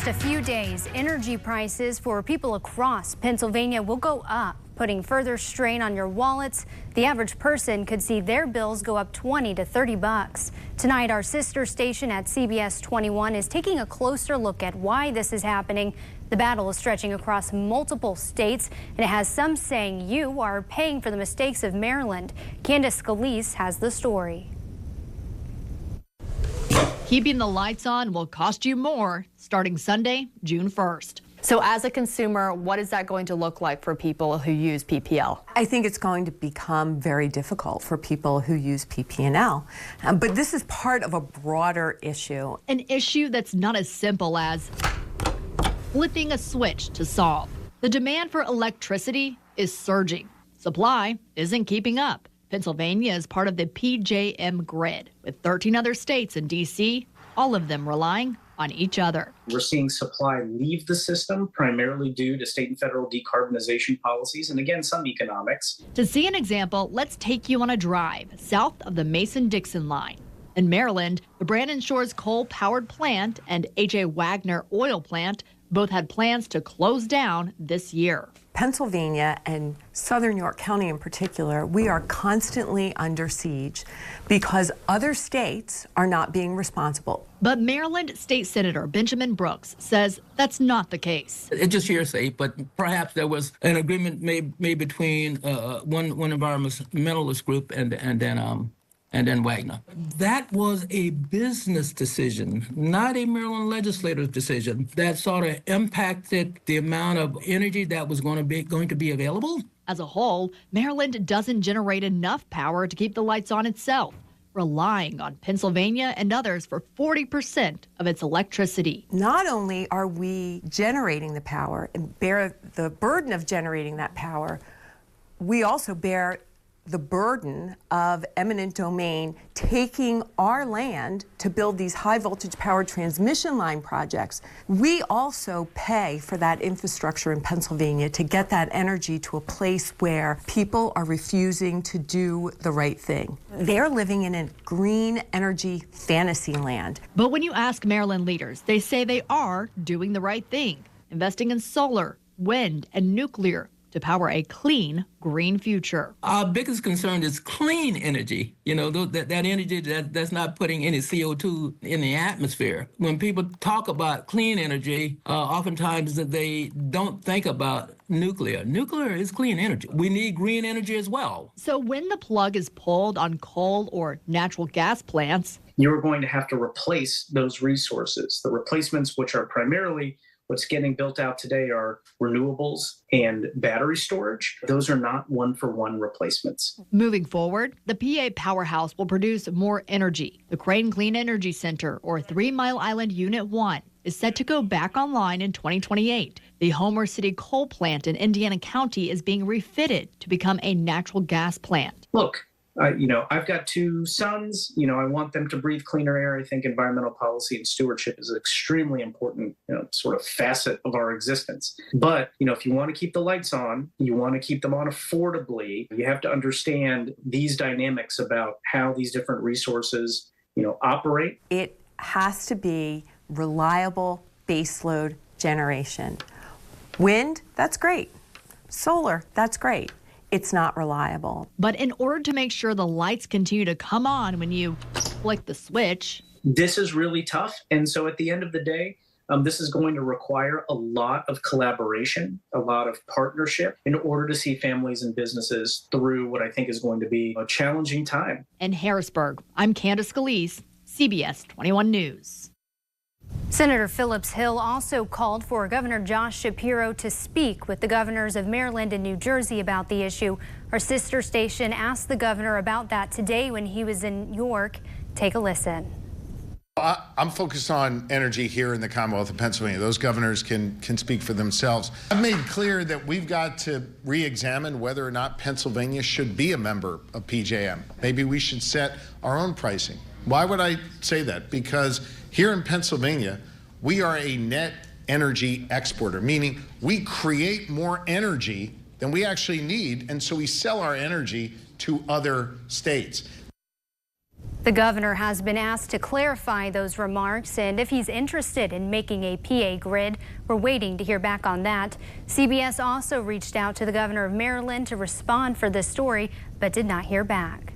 a few days, energy prices for people across Pennsylvania will go up, putting further strain on your wallets. The average person could see their bills go up 20 to 30 bucks. Tonight, our sister station at CBS 21 is taking a closer look at why this is happening. The battle is stretching across multiple states, and it has some saying you are paying for the mistakes of Maryland. Candace Scalise has the story. Keeping the lights on will cost you more starting Sunday, June 1st. So as a consumer, what is that going to look like for people who use PPL? I think it's going to become very difficult for people who use PP&L. But this is part of a broader issue. An issue that's not as simple as flipping a switch to solve. The demand for electricity is surging. Supply isn't keeping up. Pennsylvania is part of the PJM grid, with 13 other states and D.C., all of them relying on each other. We're seeing supply leave the system primarily due to state and federal decarbonization policies and, again, some economics. To see an example, let's take you on a drive south of the Mason-Dixon line. In Maryland, the Brandon Shores coal-powered plant and A.J. Wagner oil plant both had plans to close down this year. Pennsylvania and Southern York County in particular, we are constantly under siege because other states are not being responsible. But Maryland State Senator Benjamin Brooks says that's not the case. It's just hearsay, but perhaps there was an agreement made between one environmentalist group and then Wagner. That was a business decision, not a Maryland legislative decision that sort of impacted the amount of energy that was going to be available. As a whole, Maryland doesn't generate enough power to keep the lights on itself, relying on Pennsylvania and others for 40% of its electricity. Not only are we generating the power and bear the burden of generating that power, we also bear the burden of eminent domain taking our land to build these high voltage power transmission line projects. We also pay for that infrastructure in Pennsylvania to get that energy to a place where people are refusing to do the right thing. They're living in a green energy fantasy land. But when you ask Maryland leaders, they say they are doing the right thing, investing in solar, wind, and nuclear to power a clean, green future. Our biggest concern is clean energy. You know, that energy that's not putting any CO2 in the atmosphere. When people talk about clean energy, oftentimes they don't think about nuclear. Nuclear is clean energy. We need green energy as well. So when the plug is pulled on coal or natural gas plants, You're going to have to replace those resources. The replacements, which are primarily what's getting built out today, are renewables and battery storage. Those are not one-for-one replacements. Moving forward, the PA powerhouse will produce more energy. The Crane Clean Energy Center, or 3 Mile Island Unit 1, is set to go back online in 2028. The Homer City coal plant in Indiana County is being refitted to become a natural gas plant. Look, I've got 2 sons. I want them to breathe cleaner air. I think environmental policy and stewardship is an extremely important, sort of facet of our existence. But, if you want to keep the lights on, you want to keep them on affordably, you have to understand these dynamics about how these different resources, operate. It has to be reliable baseload generation. Wind, that's great. Solar, that's great. It's not reliable. But in order to make sure the lights continue to come on when you flick the switch, this is really tough. And so at the end of the day, this is going to require a lot of collaboration, a lot of partnership in order to see families and businesses through what I think is going to be a challenging time. In Harrisburg, I'm Candace Scalise, CBS 21 News. Senator Phillips-Hill also called for Governor Josh Shapiro to speak with the governors of Maryland and New Jersey about the issue. Our sister station asked the governor about that today when he was in York. Take a listen. I'm focused on energy here in the Commonwealth of Pennsylvania. Those governors can speak for themselves. I've made clear that we've got to re-examine whether or not Pennsylvania should be a member of PJM. Maybe we should set our own pricing. Why would I say that? Because here in Pennsylvania, we are a net energy exporter, meaning we create more energy than we actually need, and so we sell our energy to other states. The governor has been asked to clarify those remarks and if he's interested in making a PA grid. We're waiting to hear back on that. CBS also reached out to the governor of Maryland to respond for this story, but did not hear back.